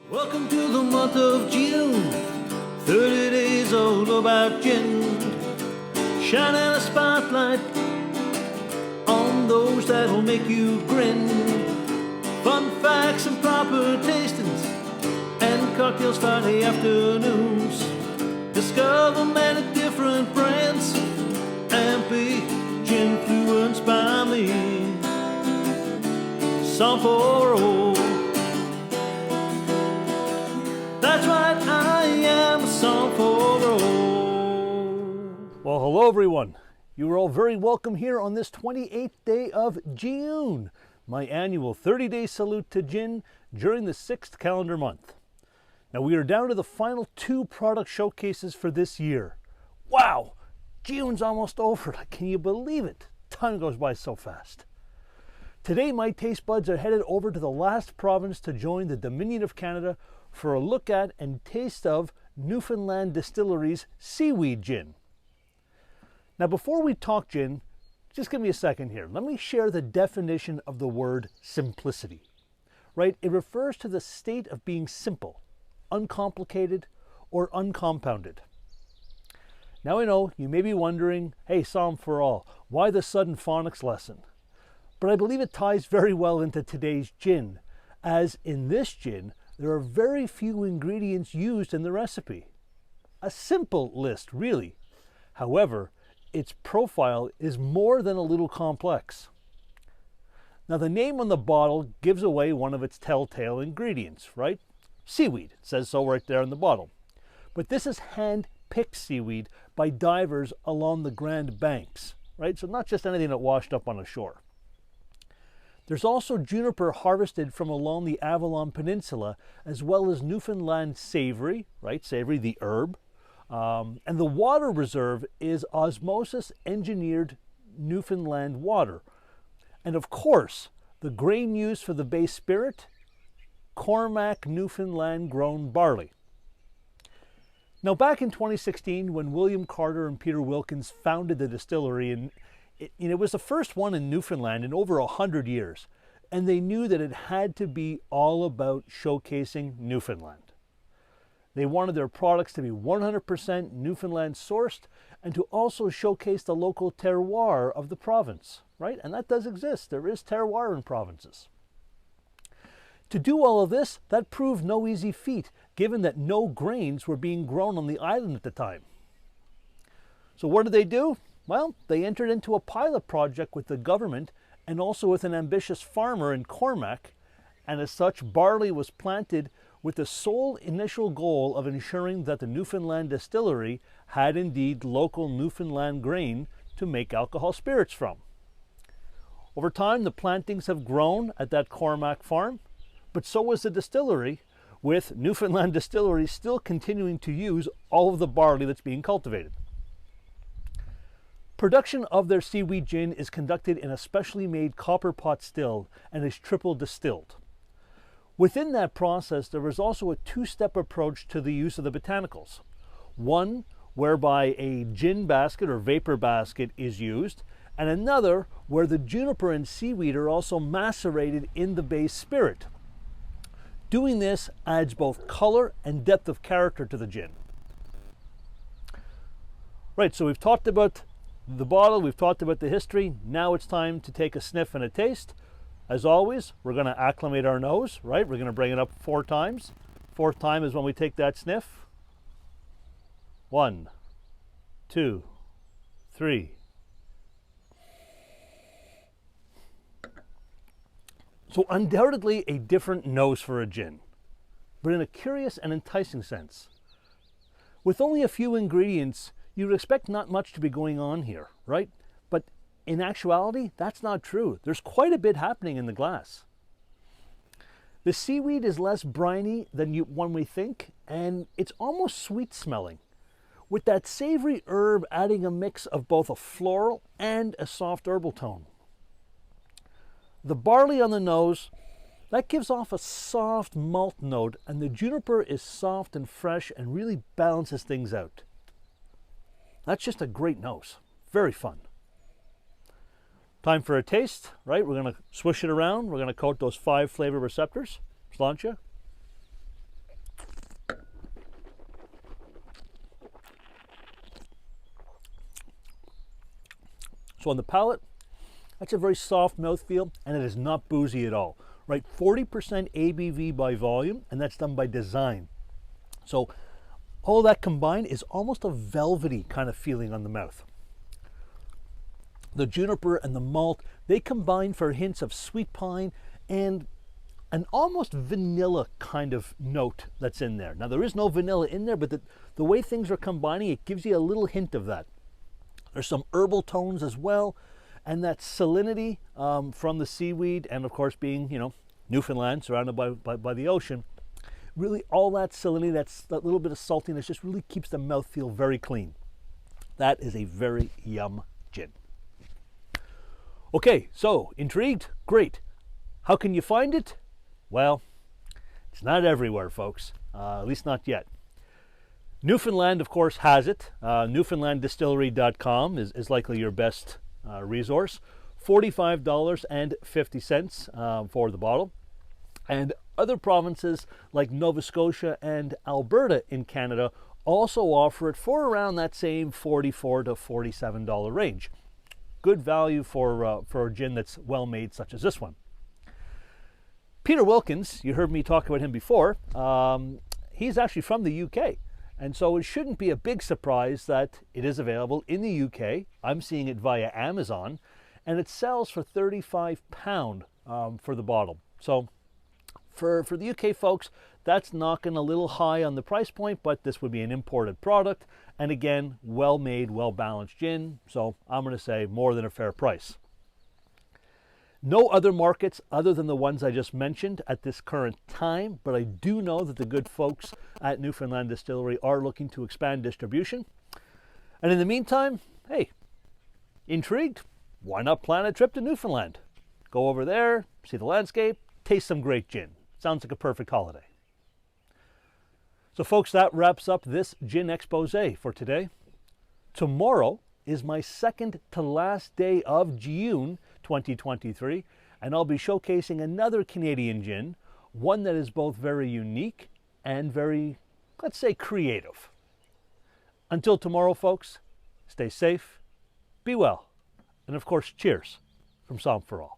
Welcome to the month of Gi-Une, 30 days all about gin. Shining a spotlight on those that'll make you grin. Fun facts and proper tastings and cocktails Friday afternoons. Discover many different brands and be influenced by me. Song for all. That's right, I am a song for all. Well, hello everyone. You are all very welcome here on this 28th day of Gi-Une, my annual 30-day salute to gin during the 6th calendar month. Now we are down to the final 2 product showcases for this year. Wow, Gi-Une's almost over. Can you believe it? Time goes by so fast. Today my taste buds are headed over to the last province to join the Dominion of Canada for a look at and taste of Newfoundland Distillery's Seaweed gin. Now before we talk gin, just give me a second here. Let me share the definition of the word simplicity. Right? It refers to the state of being simple, uncomplicated, or uncompounded. Now I know you may be wondering, hey, Psalm for All, why the sudden phonics lesson? But I believe it ties very well into today's gin, as in this gin, there are very few ingredients used in the recipe. A simple list, really. However, its profile is more than a little complex. Now the name on the bottle gives away one of its telltale ingredients, right? Seaweed, it says so right there on the bottle. But this is hand-picked seaweed by divers along the Grand Banks, right? So not just anything that washed up on the shore. There's also juniper harvested from along the Avalon Peninsula, as well as Newfoundland savory, right? Savory, the herb. And the water reserve is osmosis engineered Newfoundland water. And of course, the grain used for the base spirit, Cormac Newfoundland grown barley. Now back in 2016, when William Carter and Peter Wilkins founded the distillery, it was the first one in Newfoundland in over 100 years, and they knew that it had to be all about showcasing Newfoundland. They wanted their products to be 100% Newfoundland sourced and to also showcase the local terroir of the province, right? And that does exist. There is terroir in provinces. To do all of this, that proved no easy feat, given that no grains were being grown on the island at the time. So what did they do? Well, they entered into a pilot project with the government and also with an ambitious farmer in Cormac, and as such, barley was planted with the sole initial goal of ensuring that the Newfoundland distillery had indeed local Newfoundland grain to make alcohol spirits from. Over time, the plantings have grown at that Cormac farm, but so was the distillery, with Newfoundland Distillery still continuing to use all of the barley that's being cultivated. Production of their seaweed gin is conducted in a specially made copper pot still and is triple distilled. Within that process, there is also a 2-step approach to the use of the botanicals. One whereby a gin basket or vapor basket is used, and another where the juniper and seaweed are also macerated in the base spirit. Doing this adds both color and depth of character to the gin. Right, so we've talked about the bottle, we've talked about the history. Now it's time to take a sniff and a taste. As always, we're going to acclimate our nose, right? We're going to bring it up 4 times. 4th time is when we take that sniff. 1, 2, 3. So undoubtedly a different nose for a gin, but in a curious and enticing sense. With only a few ingredients, you'd expect not much to be going on here, right? But in actuality, that's not true. There's quite a bit happening in the glass. The seaweed is less briny than one may think, and it's almost sweet smelling, with that savory herb adding a mix of both a floral and a soft herbal tone. The barley on the nose, that gives off a soft malt note, and the juniper is soft and fresh and really balances things out. That's just a great nose. Very fun. Time for a taste, right? We're going to swish it around. We're going to coat those 5 flavor receptors. Sláinte. So on the palate, that's a very soft mouthfeel, and it is not boozy at all, right? 40% ABV by volume, and that's done by design. So all that combined is almost a velvety kind of feeling on the mouth. The juniper and the malt, they combine for hints of sweet pine and an almost vanilla kind of note that's in there. Now there is no vanilla in there, but the way things are combining, it gives you a little hint of that. There's some herbal tones as well, and that salinity from the seaweed, and of course being, you know, Newfoundland, surrounded by the ocean, really all that salinity, that little bit of saltiness just really keeps the mouth feel very clean. That is a very yum gin. Okay, so intrigued? Great. How can you find it? Well, it's not everywhere, folks, at least not yet. Newfoundland, of course, has it. Newfoundlanddistillery.com is likely your best resource. $45.50 for the bottle. And other provinces like Nova Scotia and Alberta in Canada also offer it for around that same $44 to $47 range. Good value for a gin that's well made, such as this one. Peter Wilkins, you heard me talk about him before, he's actually from the UK. And so it shouldn't be a big surprise that it is available in the UK. I'm seeing it via Amazon, and it sells for £35 for the bottle. So for the UK folks, that's knocking a little high on the price point, but this would be an imported product. And again, well-made, well-balanced gin. So I'm going to say more than a fair price. No other markets other than the ones I just mentioned at this current time, but I do know that the good folks at Newfoundland Distillery are looking to expand distribution. And in the meantime, hey, intrigued? Why not plan a trip to Newfoundland? Go over there, see the landscape, taste some great gin. Sounds like a perfect holiday. So folks, that wraps up this gin expose for today. Tomorrow is my second to last day of Gi-Une 2023, and I'll be showcasing another Canadian gin, one that is both very unique and very, let's say, creative. Until tomorrow, folks, stay safe, be well, and of course, cheers from Som for All.